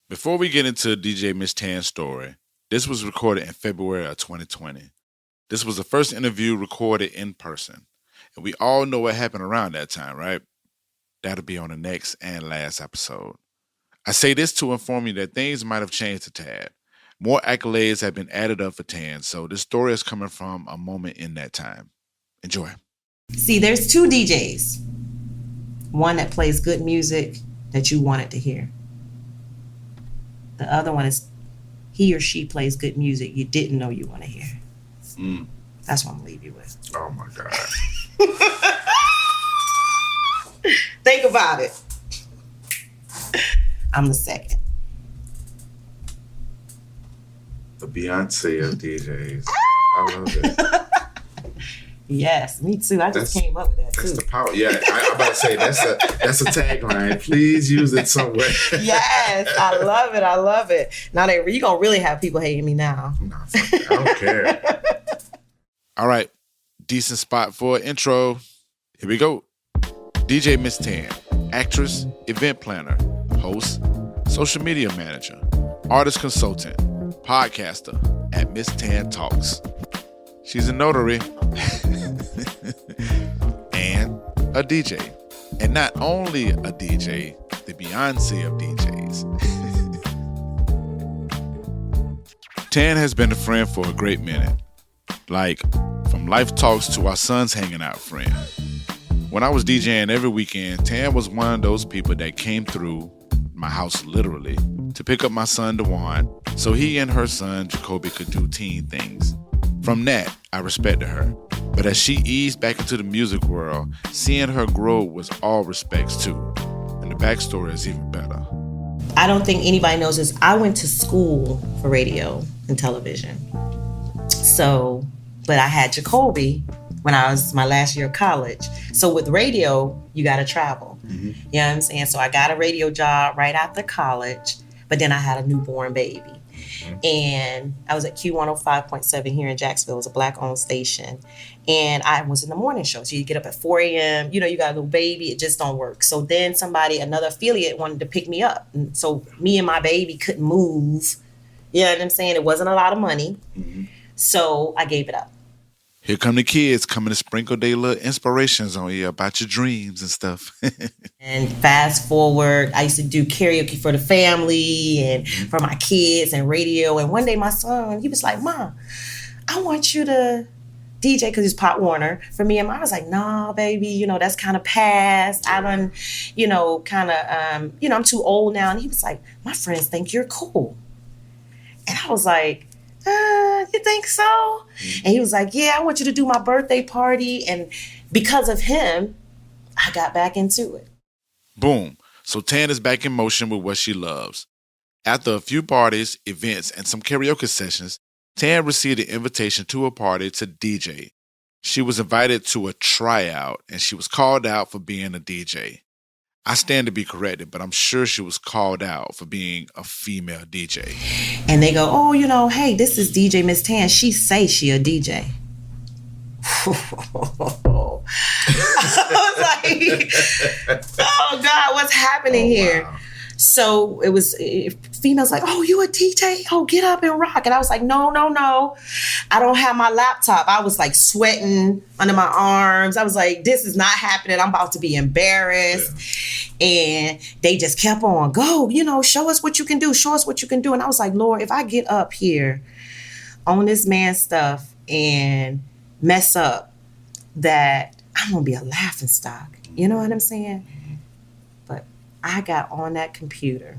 Before we get into DJ MsTan's story, this was recorded in February of 2020. This was the first interview recorded in person. And we all know what happened around that time, right? That'll be on the next and last episode. I say this to inform you that things might have changed a tad. More accolades have been added up for Tan, so this story is coming from a moment in that time. Enjoy. See, there's two DJs. One that plays good music that you wanted to hear. The other one is he or she plays good music you didn't know you want to hear. That's what I'm going to leave you with. Oh, my God. Think about it. I'm the second. The Beyonce of DJs. I love it. Yes, me too. I just came up with that too. That's the power. Yeah, I'm about to say that's a tagline. Please use it somewhere. Yes, I love it. I love it. Now you gonna really have people hating me now. Nah, fuck it. I don't care. All right, decent spot for an intro. Here we go. DJ MsTan, actress, event planner, host, social media manager, artist consultant, podcaster at MsTan Talks. She's a notary and a DJ. And not only a DJ, the Beyonce of DJs. Tan has been a friend for a great minute. Like, from life talks to our sons hanging out friend. When I was DJing every weekend, Tan was one of those people that came through my house literally to pick up my son DeJuan so he and her son Jacoby could do teen things. From that, I respected her. But as she eased back into the music world, seeing her grow was all respects too. And the backstory is even better. I don't think anybody knows this. I went to school for radio and television. So, but I had Jacoby when I was my last year of college. So with radio, you got to travel. Mm-hmm. You know what I'm saying? So I got a radio job right after college, but then I had a newborn baby. And I was at Q105.7 here in Jacksonville. It was a Black-owned station. And I was in the morning show. So you get up at 4 a.m. You know, you got a little baby. It just don't work. So then another affiliate wanted to pick me up. And so me and my baby couldn't move. You know what I'm saying? It wasn't a lot of money. Mm-hmm. So I gave it up. Here come the kids coming to sprinkle their little inspirations on you about your dreams and stuff. And fast forward, I used to do karaoke for the family and for my kids and radio. And one day my son, he was like, "Mom, I want you to DJ," because he's Pop Warner, for me and Mom. I was like, "Nah, baby, that's kind of past. I done, I'm too old now." And he was like, "My friends think you're cool." And I was like, "You think so?" And he was like, "Yeah, I want you to do my birthday party." And because of him, I got back into it. Boom. So Tan is back in motion with what she loves. After a few parties, events, and some karaoke sessions, Tan received an invitation to a party to DJ. She was invited to a tryout, and she was called out for being a DJ. I stand to be corrected, but I'm sure she was called out for being a female DJ. And they go, "Oh, hey, this is DJ MsTan. She say she a DJ." I was like, "Oh God, what's happening here?" Wow. So it was females like, "Oh, you a DJ? Oh, get up and rock." And I was like, no. I don't have my laptop. I was like sweating under my arms. I was like, this is not happening. I'm about to be embarrassed. Yeah. And they just kept on, "Go, show us what you can do. Show us what you can do." And I was like, Lord, if I get up here on this man's stuff and mess up, that I'm going to be a laughing stock. You know what I'm saying? But I got on that computer,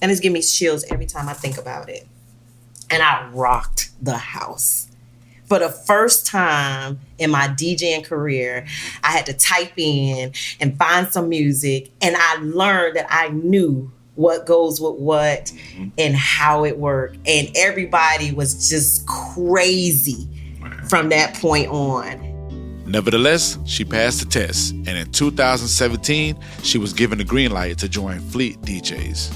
and it's giving me chills every time I think about it. And I rocked the house. For the first time in my DJing career, I had to type in and find some music, and I learned that I knew what goes with what and how it worked. And everybody was just crazy from that point on. Nevertheless, she passed the test, and in 2017, she was given the green light to join Fleet DJs.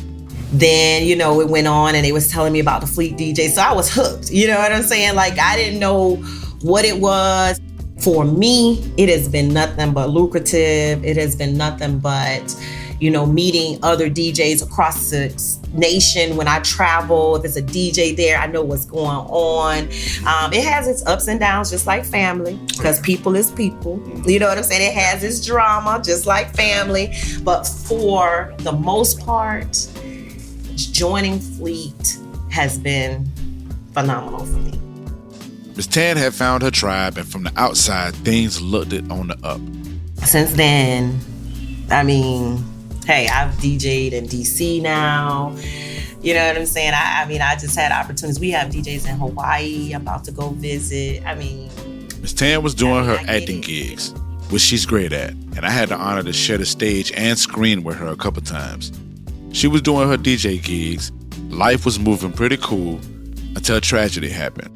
Then, it went on, and they was telling me about the Fleet DJ. So I was hooked. You know what I'm saying? Like, I didn't know what it was. For me, it has been nothing but lucrative. It has been nothing but, meeting other DJs across the nation when I travel. If it's a DJ there, I know what's going on. It has its ups and downs, just like family, because people is people. You know what I'm saying? It has its drama, just like family. But for the most part, joining Fleet has been phenomenal for me. MsTan had found her tribe, and from the outside, things looked it on the up. Since then, hey, I've DJ'd in DC now. You know what I'm saying? I just had opportunities. We have DJs in Hawaii. I'm about to go visit. MsTan was doing her acting gigs, which she's great at, and I had the honor to share the stage and screen with her a couple times. She was doing her DJ gigs. Life was moving pretty cool until tragedy happened.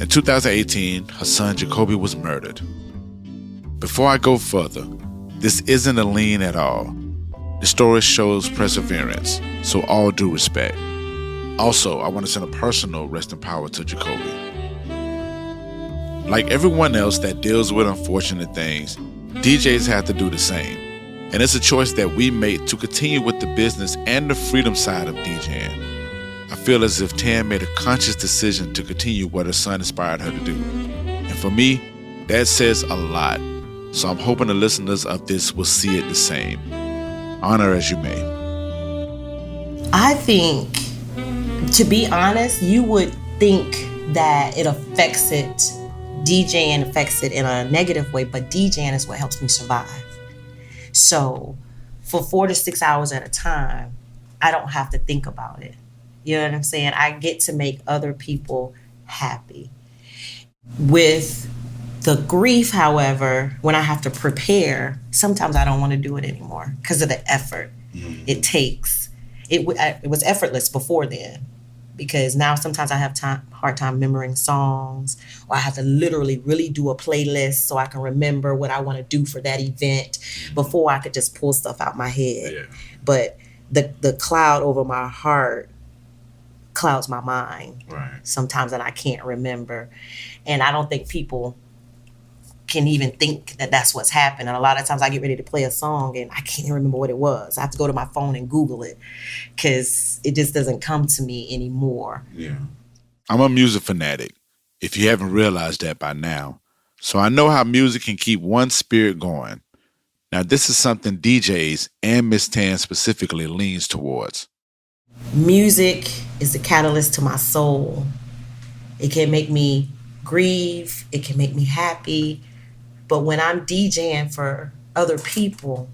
In 2018, her son Jacoby was murdered. Before I go further, this isn't a lean at all. The story shows perseverance, so all due respect. Also, I want to send a personal rest in power to Jacoby. Like everyone else that deals with unfortunate things, DJs have to do the same. And it's a choice that we make to continue with the business and the freedom side of DJing. I feel as if Tan made a conscious decision to continue what her son inspired her to do. And for me, that says a lot. So I'm hoping the listeners of this will see it the same. Honor as you may. I think, to be honest, you would think that it affects it, DJing affects it in a negative way, but DJing is what helps me survive. So for 4 to 6 hours at a time, I don't have to think about it. You know what I'm saying? I get to make other people happy. With the grief, however, when I have to prepare, sometimes I don't want to do it anymore because of the effort it takes. It was effortless before then, because now sometimes I have hard time remembering songs, or I have to literally really do a playlist so I can remember what I want to do for that event before I could just pull stuff out my head. Yeah. But the cloud over my heart clouds my mind sometimes, and I can't remember. And I don't think people can even think that that's what's happening. A lot of times I get ready to play a song and I can't remember what it was. I have to go to my phone and Google it because it just doesn't come to me anymore. Yeah, I'm a music fanatic, if you haven't realized that by now. So I know how music can keep one's spirit going. Now, this is something DJs and MsTan specifically leans towards. Music is the catalyst to my soul. It can make me grieve. It can make me happy. But when I'm DJing for other people,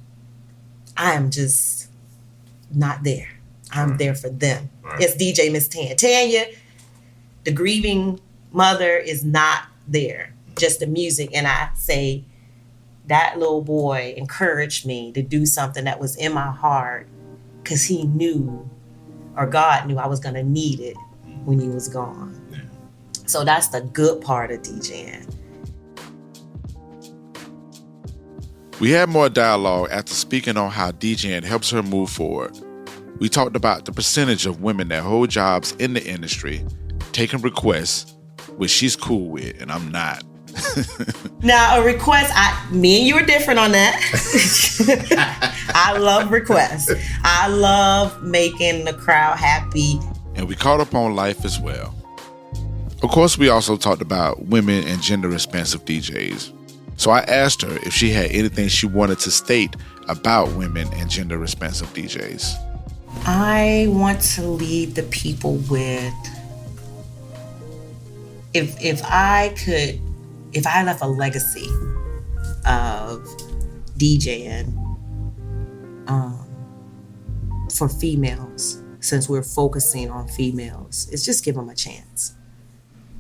I am just not there. I'm there for them. It's DJ MsTan. Tanya, the grieving mother, is not there. Just the music. And I say, that little boy encouraged me to do something that was in my heart because he knew, or God knew, I was going to need it when he was gone. Yeah. So that's the good part of DJing. We had more dialogue after speaking on how DJing helps her move forward. We talked about the percentage of women that hold jobs in the industry, taking requests, which she's cool with, and I'm not. Now, a request, me and you are different on that. I love requests. I love making the crowd happy. And we caught up on life as well. Of course, we also talked about women and gender expansive DJs. So I asked her if she had anything she wanted to state about women and gender expansive DJs. I want to leave the people with, if I left a legacy of DJing for females, since we're focusing on females, it's just give them a chance.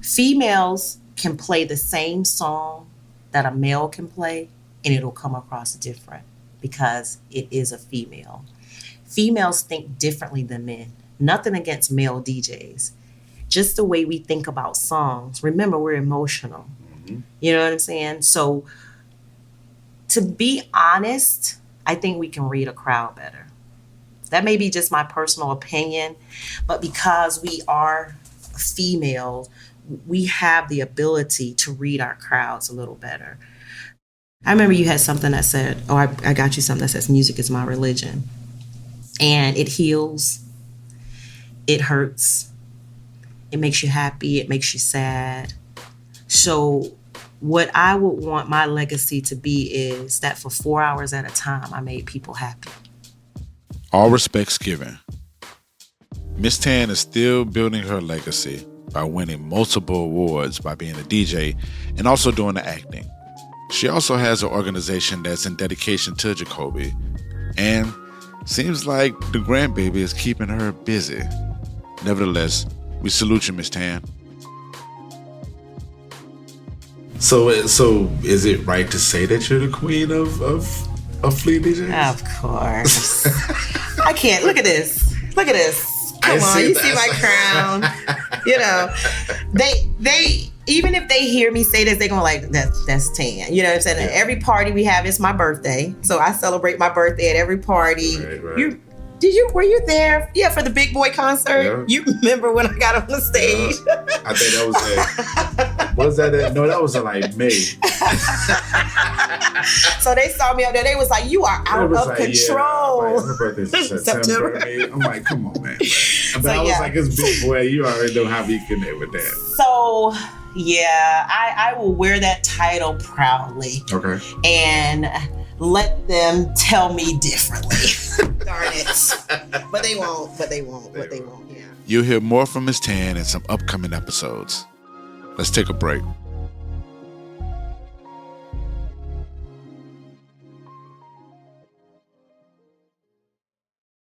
Females can play the same song that a male can play, and it'll come across different because it is a female. Females think differently than men. Nothing against male DJs. Just the way we think about songs. Remember, we're emotional. Mm-hmm. You know what I'm saying? So, to be honest, I think we can read a crowd better. That may be just my personal opinion, but because we are female, we have the ability to read our crowds a little better. I remember you had something that said, I got you something that says music is my religion. And it heals, it hurts, it makes you happy, it makes you sad. So what I would want my legacy to be is that for 4 hours at a time, I made people happy. All respects given. MsTan is still building her legacy by winning multiple awards by being a DJ and also doing the acting. She also has an organization that's in dedication to Jacoby, and seems like the grandbaby is keeping her busy. Nevertheless, we salute you, MsTan. So is it right to say that you're the queen of Fleet DJs? Of course. I can't. Look at this. Look at this. Come on, you see my crown. You know, they even if they hear me say this, they're gonna like that's Tan. You know what I'm saying? Yeah. Every party we have, it's my birthday, so I celebrate my birthday at every party. Right. Were you there? Yeah, for the Big Boy concert. Yeah. You remember when I got on the stage? Yeah. I think that was no, that was in like May. So they saw me up there. They was like, "You are out of control." Yeah, my birthday's in September. I'm like, "Come on, man." But I was like, "It's Big Boy. You already know how we connect with that." So yeah, I will wear that title proudly. Okay. And let them tell me differently. Darn it. But they won't. Yeah. You'll hear more from MsTan in some upcoming episodes. Let's take a break.